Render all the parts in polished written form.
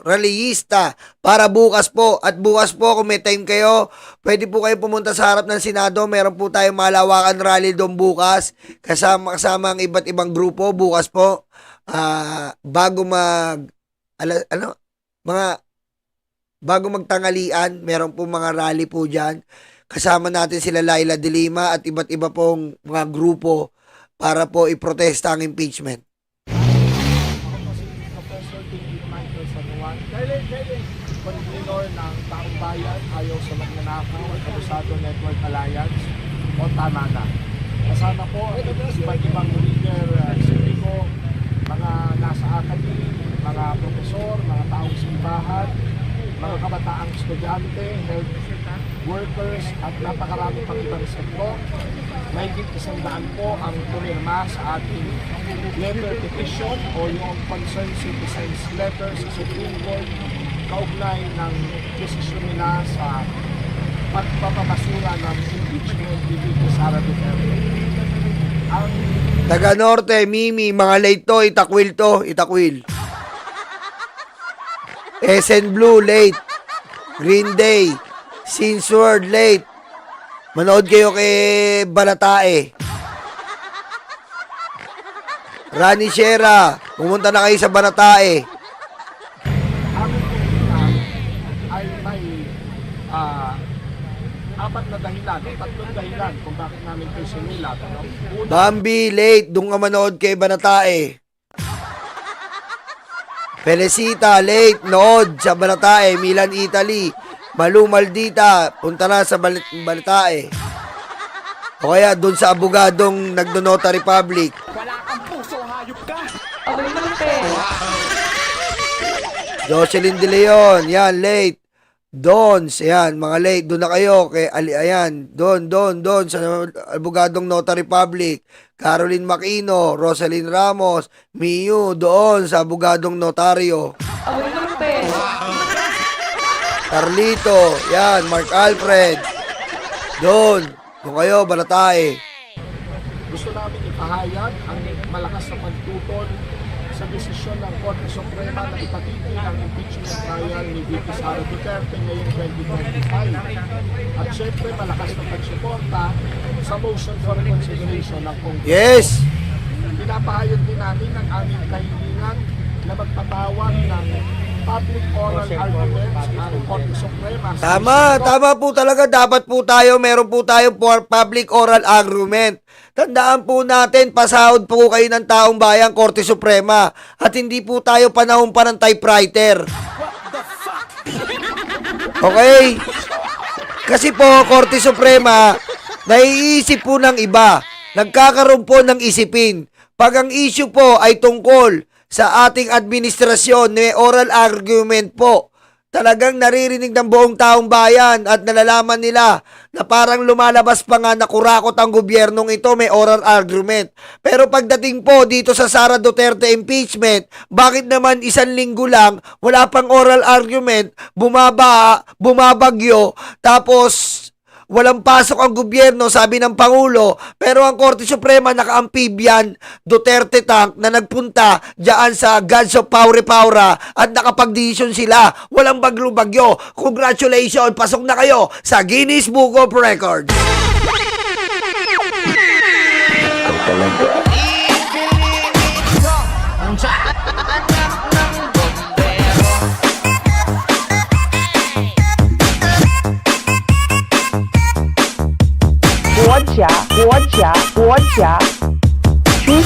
rallyista para bukas po. At bukas po kung may time kayo, pwede po kayo pumunta sa harap ng Senado. Meron po tayong malawakan rally doon bukas. Kasama ang iba't ibang grupo bukas po. Bago magtangalian, meron po mga rally po dyan. Kasama natin sila Laila de Lima at iba't iba pong mga grupo para po iprotesta ang impeachment. Convenor ng Taong Bayan ayaw sa magnanakaw at Abusado Network Alliance o tama na. Kasama po ang iba't ibang leader, sindiko, mga nasa academy, mga profesor, mga taong simbahan, mga kabataang estudyante, health workers at napakarami pang ibang sektor. Mahigit 100 po ang pumirma sa ating letter petition o yung concerned citizens letter sa Supreme Court kaugnay ng desisyon nila sa pagpapabasura ng impeachment ni Sara Duterte. Taga Norte, Mimi, mga late to, Itakwil. SN Blue, late. Green Day, Sinsword, late. Manood kayo kay Balatae. Rani Sierra, pumunta na kayo sa Balatae. Apat na dahilan, tatlong dahilan kung bakit namin ito sinulat. Bambi, late. Doon ka manood kay Banatae. Felicita, late. Nood sa Banatae. Milan, Italy. Malu, Maldita. Punta na sa Banatae. O kaya doon sa abogadong nagdonotary public. Wala kang puso, hayop ka! Jocelyn De Leon. Yan, late. Dons, ayan, mga late, doon na kayo, kay, ayan, doon, sa abogadong Notary Public, Caroline Makino, Rosalyn Ramos, Miyu, doon, sa abogadong notaryo. Carlito, yan, Mark Alfred, doon kayo, Balatae. Gusto namin ipahayag ang malakas na pagtutol sa desisyon ng Korte Suprema na ipatigil ang impeachment trial ni VP Sara Duterte ngayong 2025. At syempre malakas na pagsuporta sa motion for reconsideration ng Congress. Yes! Pinapahayag din namin ang aming kahilingan na magpatawag ng public oral arguments ang Korte Suprema. Tama po talaga. Dapat po tayo, meron po tayo public oral argument. Tandaan po natin, pasahod po kayo ng taong bayan, Korte Suprema. At hindi po tayo panahon pa ng typewriter. Okay? Kasi po, Korte Suprema, naiisip po ng iba. Nagkakaroon po ng isipin. Pag ang issue po ay tungkol sa ating administrasyon, may oral argument po. Talagang naririnig ng buong taong bayan at nalalaman nila na parang lumalabas pa nga na kurakot ang gobyernong ito, may oral argument. Pero pagdating po dito sa Sara Duterte impeachment, bakit naman 1 linggo lang, wala pang oral argument, bumabagyo, tapos walang pasok ang gobyerno, sabi ng Pangulo, pero ang Korte Suprema naka-amphibian Duterte tank na nagpunta dyan sa Gods of Paura at nakapag-decision sila. Walang bagyo. Congratulations! Pasok na kayo sa Guinness Book of Records.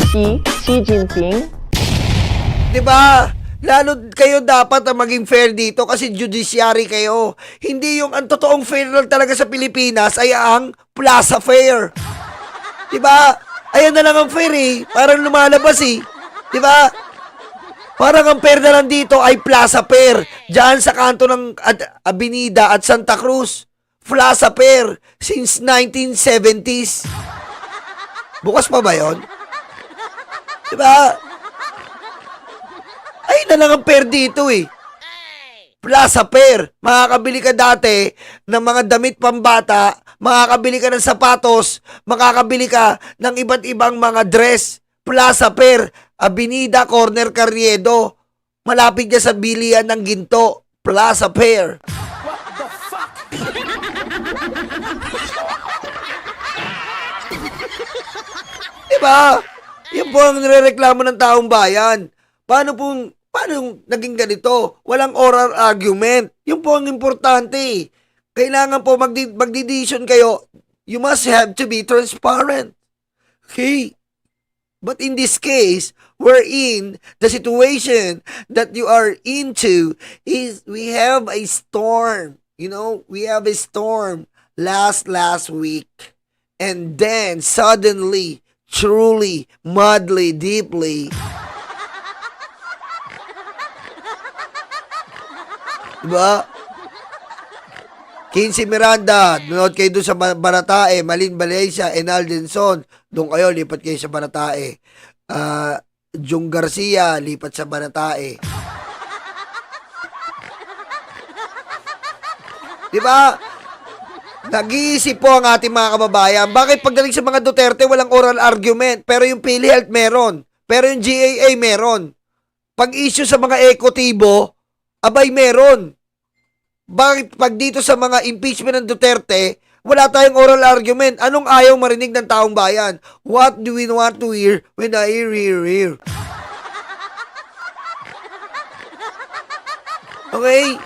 Xi Jinping. Diba? Lalo kayo dapat na maging fair dito kasi judiciary kayo. Hindi yung ang totoong fair talaga sa Pilipinas ay ang Plaza Fair. Diba? Ayan na lang ang fair eh. Parang lumalabas eh. Diba? Parang ang fair na lang dito ay Plaza Fair. Diyan sa kanto ng Avenida at Santa Cruz. Plaza Fair since 1970s. Bukas pa ba yun? Diba? Ay na lang ang fair dito eh. Plaza Fair. Makakabili ka dati ng mga damit pambata, makakabili ka ng sapatos, makakabili ka ng iba't ibang mga dress. Plaza Fair, Avenida, Corner Carriedo. Malapit niya sa bilian ng ginto, Plaza Fair. What the fuck? Diba? Yan po ang nirereklamo ng taong bayan. Paano naging ganito? Walang oral argument. Yun po ang importante. Kailangan po magdidesisyon kayo. You must have to be transparent. Okay? But in this case, wherein the situation that you are into is we have a storm. You know, we have a storm last week. And then suddenly, truly, madly, deeply, diba? Quincy Miranda, nanood kayo doon sa Baratae, Malin Valencia, Enaldenson, doon kayo, lipat kayo sa Baratae. Jung Garcia, lipat sa Baratae. Diba? Nag-iisip po ang ating mga kababayan. Bakit pagdating sa mga Duterte, walang oral argument, pero yung PhilHealth meron, pero yung GAA meron. Pag-issue sa mga ekotibo, abay meron. Bakit pag dito sa mga impeachment ng Duterte, wala tayong oral argument? Anong ayaw marinig ng taong bayan? What do we want to hear when I hear? Okay?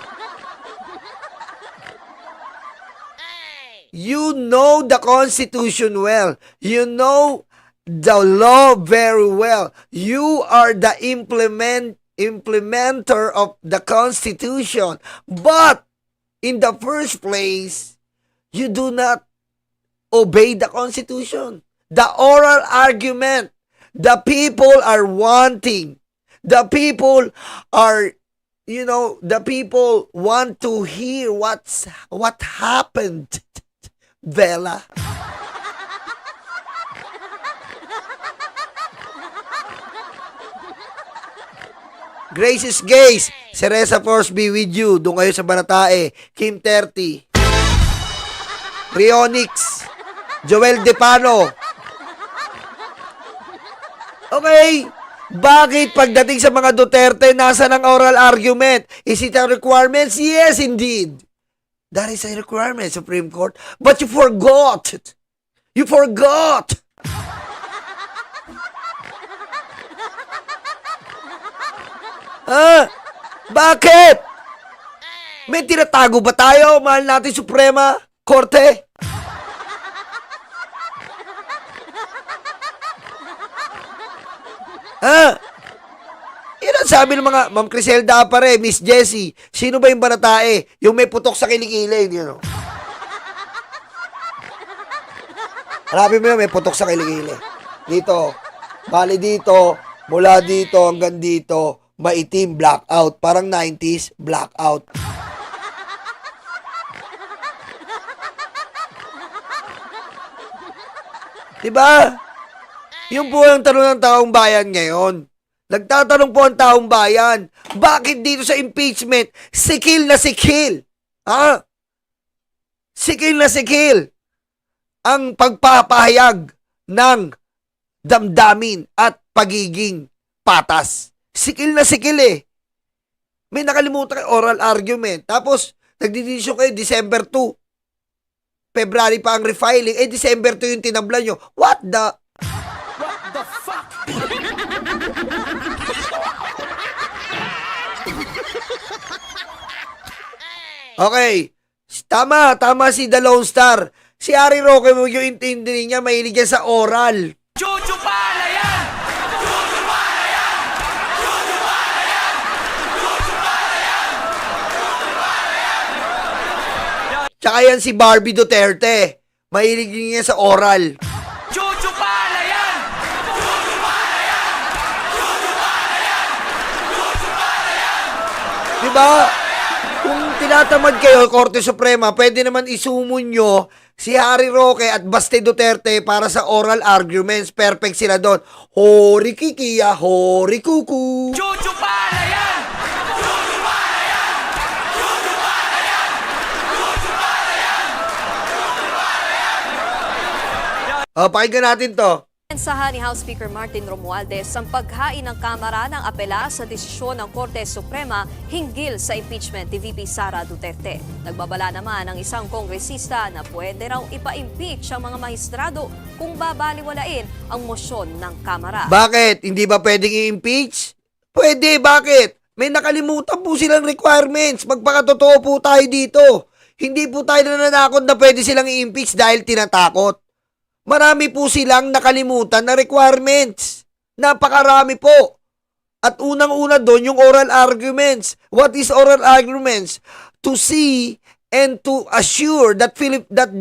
You know the Constitution well. You know the law very well. You are the implementer of the Constitution. But in the first place, you do not obey the Constitution. The oral argument, the people are wanting. The people are, the people want to hear what happened. Vela. Grace is Gays. Cereza Force be with you. Doon kayo sa Baratae. Kim 30. Rionix. Joel Depano. Okay. Bakit pagdating sa mga Duterte, nasa ng oral argument? Is it a requirement? Yes, indeed. That is a requirement, Supreme Court. But you forgot. You forgot. Bakit? May tinatago ba tayo? Mahal natin Suprema Korte? Yan ang sabi ng mga Ma'am Criselda pare, Miss Jessie. Sino ba yung Baratae? Yung may putok sa kilikili, Hanapin mo yun, may putok sa kilikili. Dito. Bali dito. Mula dito hanggang dito. Maitim, blackout. Parang 90s, blackout. Diba? Yung po ang tanong ng taong bayan ngayon. Nagtatanong po ang taong bayan, bakit dito sa impeachment, sikil na sikil? Sikil na sikil ang pagpapahayag ng damdamin at pagiging patas. Sikil na sikil eh. May nakalimutan kayo, oral argument. Tapos, nagdidesisyon kayo, December 2. February pa ang refiling. December 2 yung tinabla nyo. What the fuck? Okay. Tama si The Lone Star. Si Harry Roque mo yung intindi niya, mahilig yan sa oral. Chuchu pala yan! Chuchu pala yan! Chuchu pala yan! Chuchu pala yan! Chuchu pala yan! Tsaka yan si Barbie Duterte. Mahilig din niya sa oral. Chuchu pala yan! Chuchu pala yan! Chuchu pala yan! Chuchu pala yan! Diba? Kung tinatamad kayo, Korte Suprema, pwede naman isumon nyo si Harry Roque at Baste Duterte para sa oral arguments. Perfect sila doon. Hori kikiya, hori kuku. Chuchu pala yan! Chuchu pala yan! Chuchu pala yan! Chuchu pala yan! Pakinggan natin to. Mensahan ni House Speaker Martin Romualdez ang paghain ng Kamara ng apela sa desisyon ng Korte Suprema hinggil sa impeachment ni VP Sara Duterte. Nagbabala naman ang isang kongresista na pwede raw ipa-impeach ang mga maestrado kung babaliwalain ang mosyon ng Kamara. Bakit? Hindi ba pwedeng i-impeach? Pwede, bakit? May nakalimutan po silang requirements. Magpakatotoo po tayo dito. Hindi po tayo nananakot na pwede silang i-impeach dahil tinatakot. Marami po silang nakalimutan na requirements. Napakarami po. At unang-una doon yung oral arguments. What is oral arguments? To see and to assure that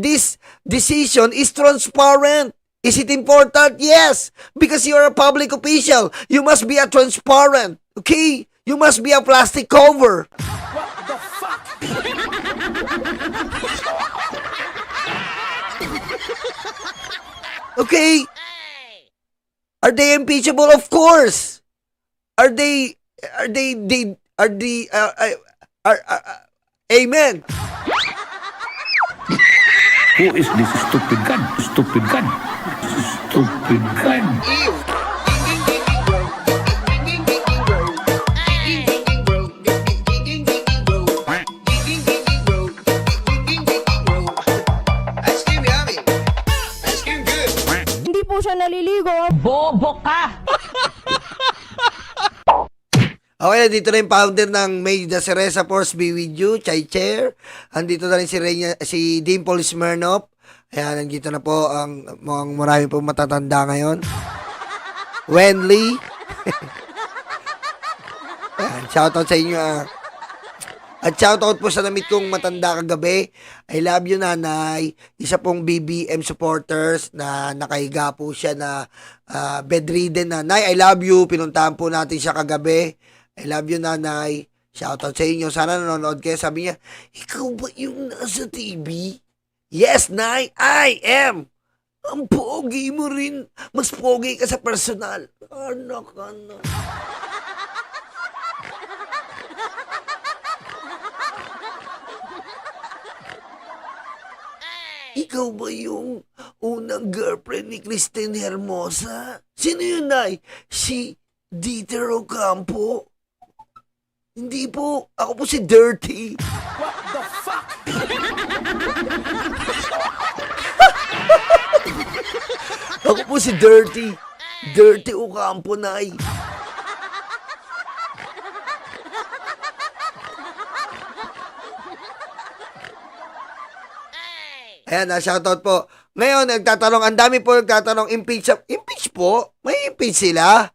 this decision is transparent. Is it important? Yes. Because you're a public official. You must be a transparent. Okay? You must be a plastic cover. What the fuck? Okay? Are they impeachable? Of course. Amen. Who is this stupid gun? Stupid gun. Stupid gun. Hindi po siya naliligo. Bobo ka! Okay, dito na yung founder ng May the Cereza Force be with you, Chai Chair. Andito na rin si Dimple Smirnoff. Ayan, nandito na po ang marami po matatanda ngayon. Wenley. Ayan, shoutout sa inyo. At shoutout po sa namit kong matanda kagabi. I love you, nanay. Isa pong BBM supporters na nakahiga po siya na bedridden na. Nay, I love you. Pinuntahan po natin siya kagabi. I love you, nanay. Shoutout sa inyo. Sana nanonood kayo. Sabi niya, ikaw ba yung nasa TV? Yes, nay, I am. Ang pogi mo rin. Mas pogi ka sa personal. Anak. Ikaw ba yung unang girlfriend ni Kristen Hermosa? Sino yun, nay? Si Dieter Ocampo? Hindi po. Ako po si Dirty. What the fuck? Ako po si Dirty. Dirty Ocampo, nay. Ayan, shoutout po. Ngayon, nagtatanong, ang dami po nagtatanong, impeach po? May impeach sila?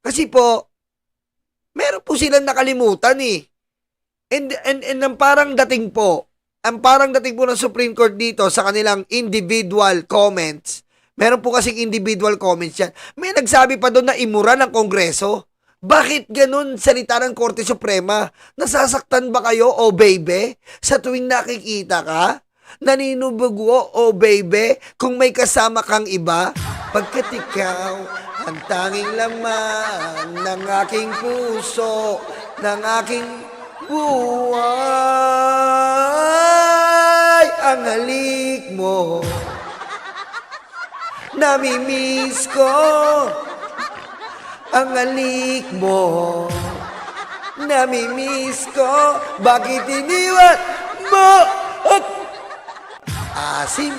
Kasi po, meron po silang nakalimutan eh. And ang parang dating po ng Supreme Court dito sa kanilang individual comments, meron po kasing individual comments yan. May nagsabi pa doon na imura ng Kongreso. Bakit ganun salita ng Korte Suprema? Nasasaktan ba kayo, oh baby? Sa tuwing nakikita ka? Naninubugo, oh baby, kung may kasama kang iba? Pagkat ikaw ang tanging laman ng aking puso, ng aking buhay. Ang halik mo, namimiss ko. Ang halik mo, namimiss ko. Bakit iniwan mo? Asim.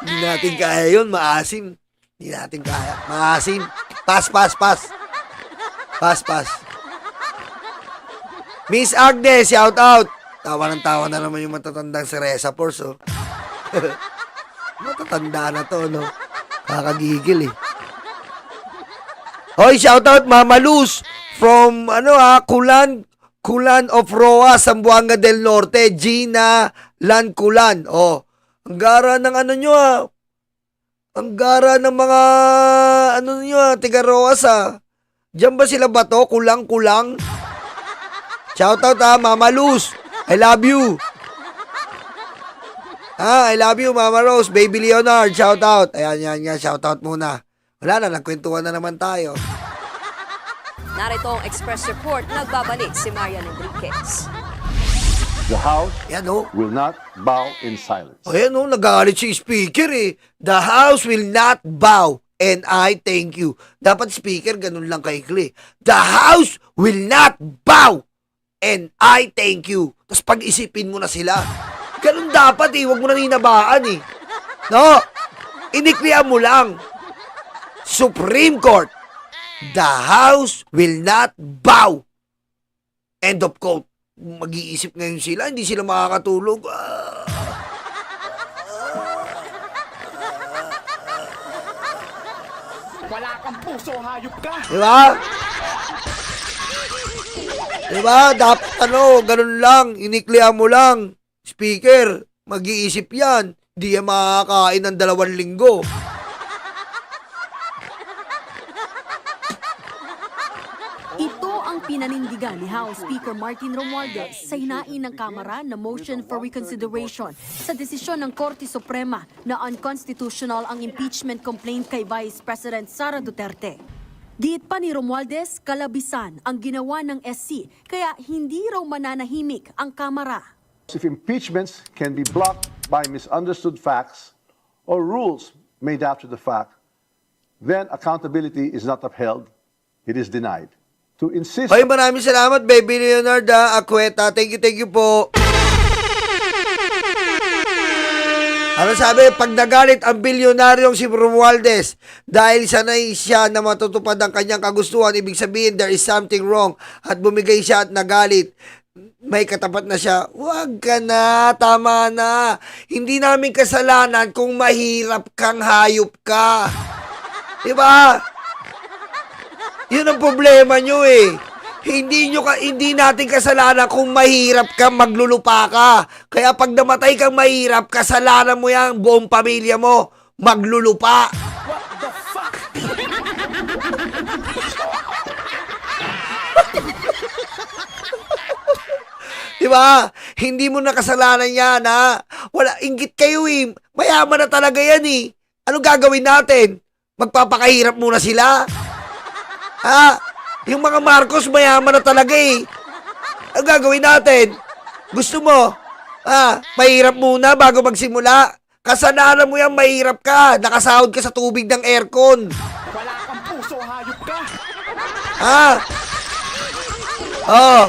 Hindi natin kaya yun, maasim. Hindi natin kaya. Maasim. Pass. Miss Agnes, shout out. Tawa na naman yung matatandang Cereza Force, oh. Matatanda na to, no? Kakagigil, eh. Hoy, shout out Mama Luz from Kulan of Roa, Zamboanga del Norte, Gina Lanculan. Oh, ang gara ng ano nyo, ah. Ang gara ng mga tiga Roas, ah. Diyan ba sila ba to? Kulang. Shout out, Mama Luz. I love you. I love you, Mama Rose. Baby Leonard, shout out. Ayan, shout out muna. Wala na, nagkwentuhan na naman tayo. Narito ang Express Report, nagbabalik si Marian Enriquez. The House Yan o. will not bow in silence. Ayan o, nagalit si speaker eh. The House will not bow and I thank you. Dapat speaker, ganun lang kaikli. The House will not bow and I thank you. Tapos pag-isipin mo na sila. Ganun dapat eh, huwag mo na ninabaan eh. No? Iniklian mo lang. Supreme Court, the House will not bow. End of quote. Mag-iisip ngayon sila, hindi sila makakatulog. Wala kang puso, hayop ka! Diba? Diba? Dapat ganun lang. Iniklian mo lang. Speaker, mag-iisip yan. Di yan makakain ng 2 linggo. Ito ang pinanindigan ni House Speaker Martin Romualdez sa hinain ng Kamara na motion for reconsideration sa desisyon ng Korte Suprema na unconstitutional ang impeachment complaint kay Vice President Sara Duterte. Giit pa ni Romualdez, kalabisan ang ginawa ng SC kaya hindi raw mananahimik ang Kamara. If impeachments can be blocked by misunderstood facts or rules made after the fact, then accountability is not upheld, it is denied. To insist Ay, maraming salamat, Baby Leonard Acueta. Thank you po. Ano sabi? Pag nagalit ang bilyonaryong si Romualdez dahil sanay siya na matutupad ang kanyang kagustuhan, ibig sabihin there is something wrong at bumigay siya at nagalit. May katapat na siya. Huwag ka na, tama na. Hindi namin kasalanan kung mahirap kang hayop ka. Diba? Yun ang problema nyo eh. Hindi natin kasalanan kung mahirap ka, maglulupa ka. Kaya pag namatay kang mahirap, kasalanan mo yan, buong pamilya mo, maglulupa. Diba? Hindi mo na kasalanan yan, ha? Wala, inggit kayo eh. Mayaman na talaga yan eh. Anong gagawin natin? Magpapakahirap muna sila? Ha? Yung mga Marcos, mayaman na talaga eh. Ang gagawin natin? Gusto mo? Ha? Mahirap muna bago magsimula? Kasalanan mo yan, mahirap ka. Nakasahod ka sa tubig ng aircon. Wala kang puso, hayop ka! Ha? Oh.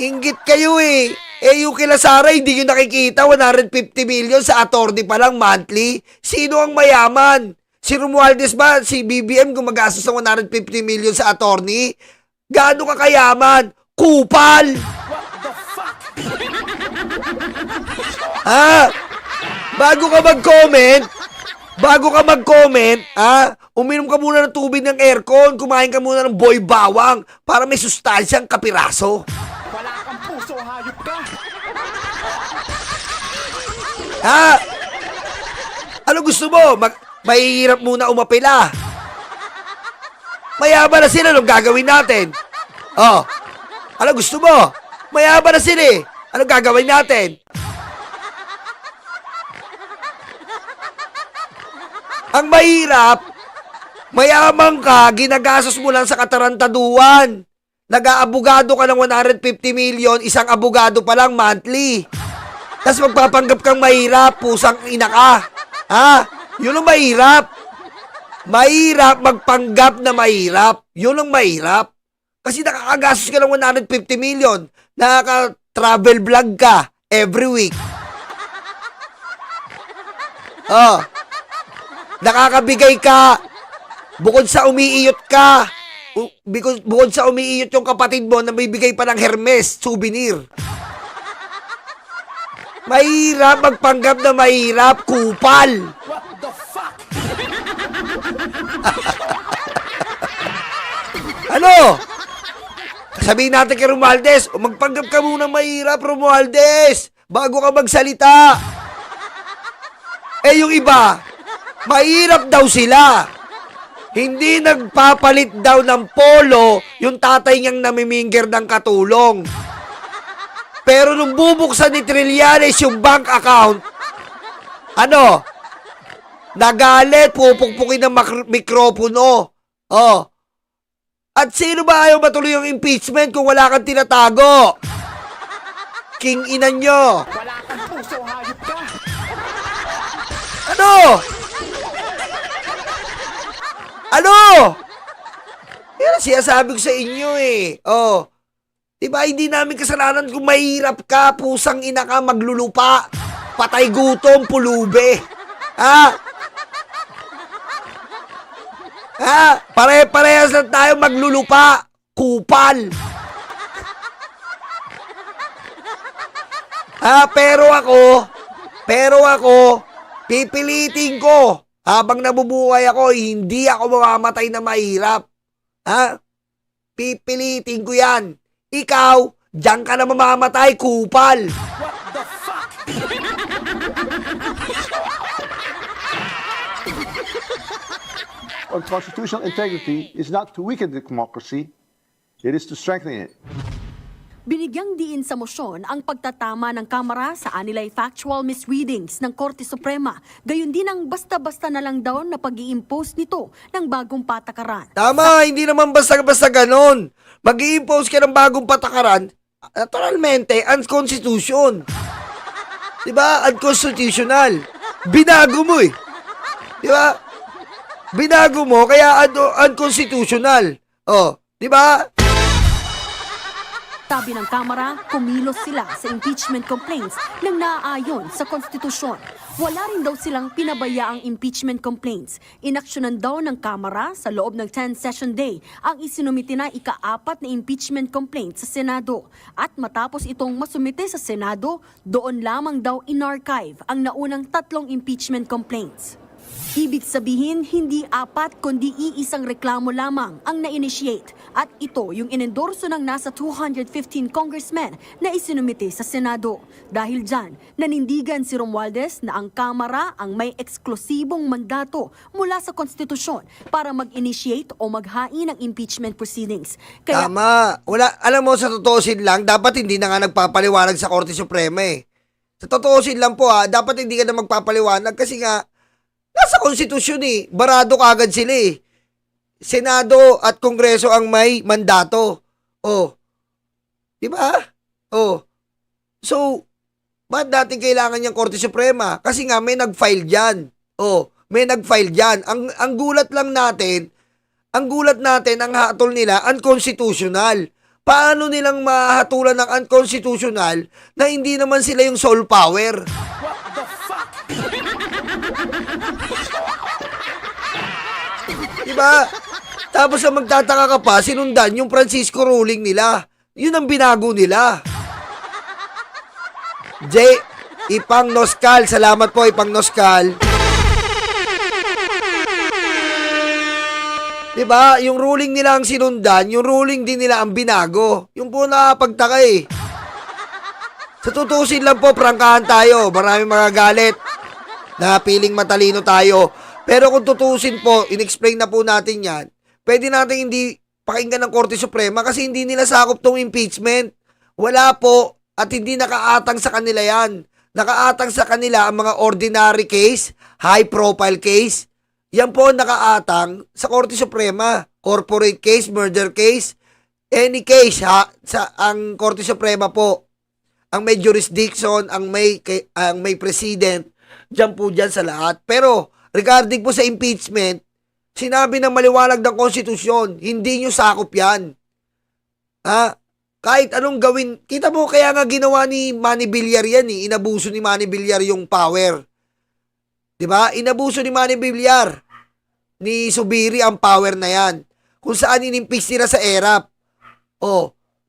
Inggit kayo eh. Eh yung kila Sara, hindi nyo nakikita 150 million sa attorney pa lang monthly. Sino ang mayaman? Si Romualdez ba? Si BBM gumagastos ng 150 million sa attorney? Gaano ka kayaman? Kupal! Ha? Bago ka mag-comment, ha? Uminom ka muna ng tubig ng aircon, kumain ka muna ng boy bawang para may sustansyang kapiraso. Wala kang puso, hayop ka! Ha? Ano gusto mo? Mahihirap muna umapila. Mayaman na sila, anong gagawin natin? Oh, ano gusto mo? Mayaman na sila eh. Anong gagawin natin? Ang mahirap, mayaman ka, ginagastos mo lang sa katarantaduan. Nag-aabogado ka ng 150 million, isang abogado pa lang monthly. Tapos magpapanggap kang mahirap, pusang ina ka. Ha? Yun ang mahirap. Mahirap magpanggap na mahirap. Yun ang mahirap. Kasi nakakagastos ka ng 150 million. Nakaka-travel vlog ka every week. Oh. Nakakabigay ka. Bukod sa umiiyot ka. Bukod sa umiiyot yung kapatid mo na bibigay pa ng Hermes souvenir. Mahirap magpanggap na mahirap, kupal. What the fuck? Ano? Sabihin natin kay Romualdez, magpanggap ka muna mahirap, Romualdez, bago ka magsalita. Eh yung iba, mahirap daw sila. Hindi nagpapalit daw ng polo yung tatay niyang namiminger ng katulong. Pero nung bubuksan ni Trillanes yung bank account, ano? Nagalit, pupukpukin ng mikropono. Oh. At sino ba ayaw matuloy yung impeachment kung wala kang tinatago? King ina nyo. Wala kang puso, hayop ka! Ano? Ano? Yan ang sinasabi ko sa inyo eh. Oh. Diba, hindi namin kasalanan kung mahirap ka, pusang ina ka, maglulupa. Patay gutom, pulube. Ha? Ha? Pare-parehas lang tayo maglulupa. Kupal. Ha? Pero ako, pipilitin ko. Habang nabubuhay ako, hindi ako mamamatay na mahirap. Ha? Pipilitin ko yan. Ikaw, diyan ka na mamamatay, kupal. On constitutional integrity is not to weaken the democracy, it is to strengthen it. Binigyang diin sa mosyon ang pagtatama ng Kamara sa anilay factual misreadings ng Korte Suprema. Gayon din ang basta-basta na lang daw na pag-i-impose nito ng bagong patakaran. Tama, hindi naman basta-basta ganon. Mag-i-impose ka ng bagong patakaran, naturalmente, unconstitution. Diba? Unconstitutional. Binago mo eh. Diba? Binago mo, kaya unconstitutional. Oh, diba? Sabi ng Kamara, kumilos sila sa impeachment complaints nang naaayon sa konstitusyon. Wala rin daw silang pinabayaang impeachment complaints. Inaksyonan daw ng Kamara sa loob ng 10-session day ang isinumite na ika-4 na impeachment complaint sa Senado. At matapos itong masumite sa Senado, doon lamang daw in-archive ang naunang 3 impeachment complaints. Ibig sabihin, hindi 4 kundi iisang reklamo lamang ang na-initiate at ito yung inendorso ng nasa 215 congressmen na isinumite sa Senado. Dahil dyan, nanindigan si Romualdez na ang Kamara ang may eksklusibong mandato mula sa konstitusyon para mag-initiate o maghain ng impeachment proceedings. Kaya Tama. Wala, alam mo, sa totoosin lang, dapat hindi na nga nagpapaliwanag sa Korte Suprema eh. Sa totoosin lang po dapat hindi ka na magpapaliwanag kasi nga, nasa konstitusyon eh. Barado kagad sila eh. Senado at Kongreso ang may mandato. Oh. Di ba? Oh. So, ba't natin kailangan yung Korte Suprema? Kasi nga may nag-file dyan. Oh, may nag-file dyan. Ang gulat lang natin, ang hatol nila, unconstitutional. Paano nilang mahatulan ng unconstitutional na hindi naman sila yung sole power? Diba? Tapos ang magtataka ka pa, sinundan yung Francisco ruling nila. Yun ang binago nila. Ipang Noskal. Salamat po, Ipang Noskal. Diba? Yung ruling nila ang sinundan, yung ruling din nila ang binago. Yung po nakapagtaka eh. Sa tutusin lang po, prangkahan tayo. Maraming magagalit na piling matalino tayo. Pero kung tutusin po, in-explain na po natin yan, pwede natin hindi pakinggan ng Korte Suprema kasi hindi nila sakop tong impeachment. Wala po at hindi nakaatang sa kanila yan. Nakaatang sa kanila ang mga ordinary case, high profile case. Yan po nakaatang sa Korte Suprema. Corporate case, murder case, any case ang Korte Suprema po. Ang may jurisdiction, ang may president, dyan po dyan sa lahat. Pero regarding po sa impeachment, sinabi ng maliwanag ng konstitusyon, hindi nyo sakop yan. Kahit anong gawin, kita mo kaya nga ginawa ni Manny Villar yan eh. Inabuso ni Manny Villar yung power. Diba? Inabuso ni Manny Villar, ni Subiri ang power na yan. Kung saan inimpeach nila sa ERAP.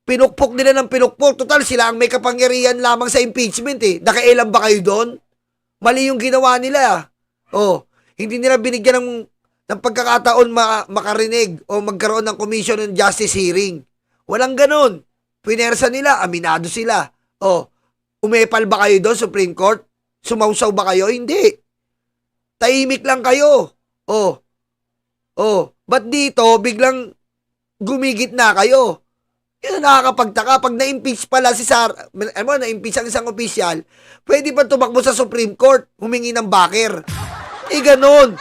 Pinukpok nila ng pinukpok. Total, sila ang may kapangyarihan lamang sa impeachment eh. Nakailan ba kayo doon? Mali yung ginawa nila. Hindi nila binigyan ng pagkakataon makarinig o magkaroon ng Commission on Justice hearing. Walang ganun. Pinersa nila, aminado sila. Umepal ba kayo doon, Supreme Court? Sumausaw ba kayo? Hindi. Tahimik lang kayo. Ba't dito, biglang gumigit na kayo? Yun ang nakakapagtaka. Pag na-impeach pala si Sara, na-impeach ang isang opisyal, pwede pa tumakbo sa Supreme Court, humingi ng backer. Ganun.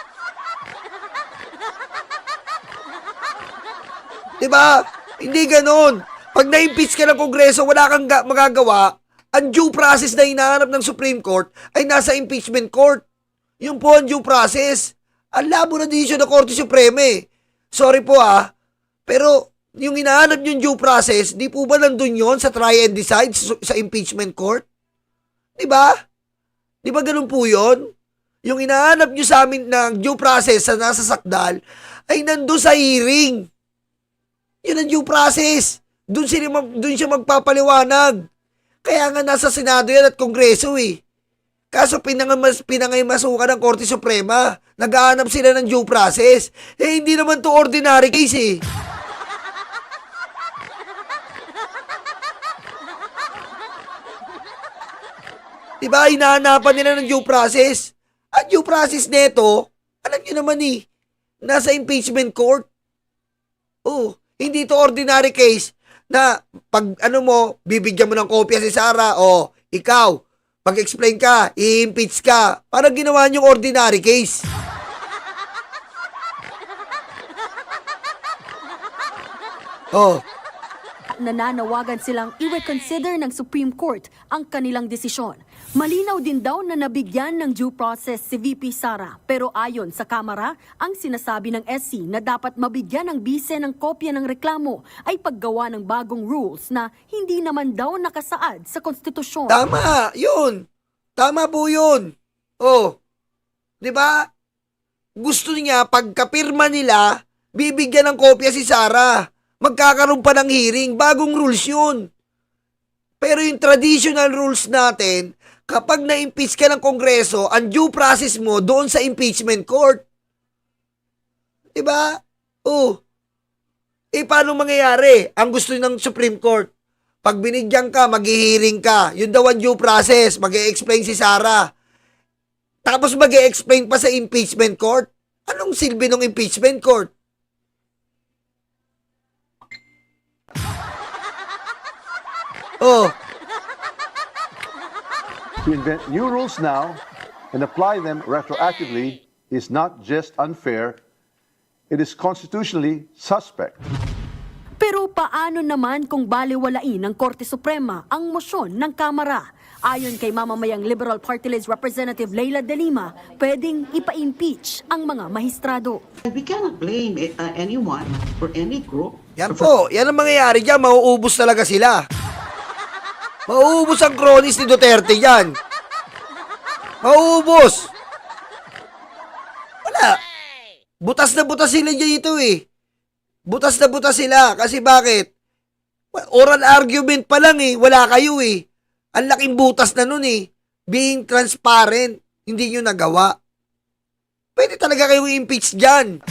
Diba? Hindi ganon. Pag na-impeach ka ng Kongreso, wala kang magagawa. Ang due process na hinahanap ng Supreme Court ay nasa impeachment court. Yung po ang due process. Ang labo na desisyon ng Korte Suprema eh. Sorry po pero yung hinahanap yung due process, di po ba nandun yon sa try and decide sa impeachment court? Diba? Di ba ganun po yun? Yung hinahanap nyo sa amin ng due process sa nasa sakdal ay nandun sa hearing. Yun ang due process. Doon siya magpapaliwanag. Kaya nga nasa Senado yan at Kongreso eh. Kaso pinangaymasukan ng Korte Suprema. Naghahanap sila ng due process. Eh hindi naman to ordinary case eh. Diba, hinahanapan nila ng due process. Ang due process neto, alam nyo naman eh, nasa impeachment court. Oh, hindi to ordinary case na pag bibigyan mo ng kopya si Sara, ikaw, pag-explain ka, i-impeach ka. Parang ginawa niyong ordinary case. Oh, Nananawagan silang i-reconsider ng Supreme Court ang kanilang desisyon. Malinaw din daw na nabigyan ng due process si VP Sara, pero ayon sa Kamara, ang sinasabi ng SC na dapat mabigyan ng bise ng kopya ng reklamo ay paggawa ng bagong rules na hindi naman daw nakasaad sa konstitusyon. tama, yun. Tama po yun. Oh, di ba? Gusto niya, pagkapirma nila, bibigyan ng kopya si Sara. Magkakaroon pa ng hearing, bagong rules yun. Pero yung traditional rules natin, kapag na-impeach ka ng Kongreso, ang due process mo doon sa impeachment court. Diba? Oh. Paano mangyayari? Ang gusto ng Supreme Court, pag binigyan ka, mag-hearing ka. Yun daw ang due process, mag-e-explain si Sara. Tapos mag-e-explain pa sa impeachment court. Anong silbi ng impeachment court? Oh, To invent new rules now and apply them retroactively is not just unfair, it is constitutionally suspect. Pero paano naman kung baliwalain ng Korte Suprema ang mosyon ng Kamara? Ayon kay mamamayang Liberal Party List Representative Leila De Lima, pwedeng ipa-impeach ang mga mahistrado. We cannot blame anyone or any group. yan po. Yan ang mangyayari dyan. Mauubos talaga sila. Mauubos ang cronies ni Duterte yan. Mauubos. Wala. Butas na butas sila dito eh. Butas na butas sila. Kasi bakit? Oral argument pa lang eh. Wala kayo eh. Ang laking butas na nun eh. Being transparent. Hindi nyo nagawa. Pwede talaga kayong impeach dyan.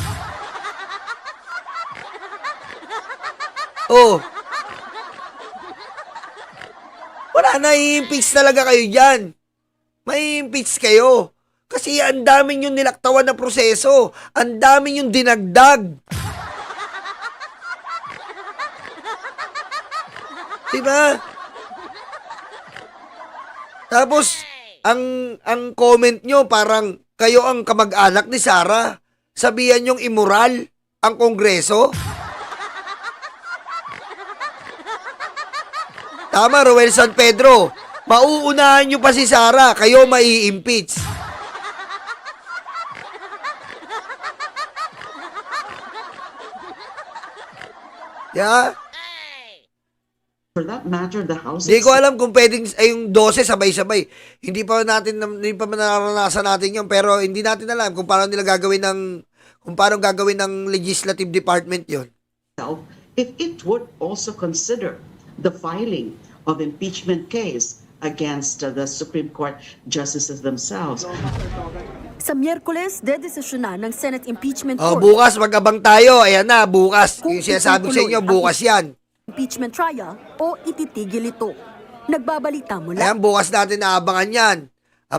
Oh. Wala na, i-impeach talaga kayo dyan. May impeach kayo. Kasi ang daming yung nilaktawan na proseso. Ang daming yung dinagdag. Diba? Tapos, ang comment nyo parang kayo ang kamag-anak ni Sara. Sabihan yung immoral ang Kongreso. Tama, Roel San Pedro. Mauunahan nyo pa si Sara. Kayo mai-impeach. Yeah? For that matter, the House Hindi ko alam kung pwedeng yung 12 sabay-sabay. Hindi pa naranasan natin yun, pero hindi natin alam kung paano gagawin ng legislative department yun. itself, if it would also consider the filing of impeachment case against the Supreme Court justices themselves. Sa Miyerkules, dedesisyon na ng Senate Impeachment Oh, Court bukas mag-abang tayo. Ayan na, bukas. kung Yung sinasabi ko sa inyo, itutuloy bukas ang yan. impeachment trial o ititigil ito. Nagbabalita mula Ayan, bukas natin naabangan yan.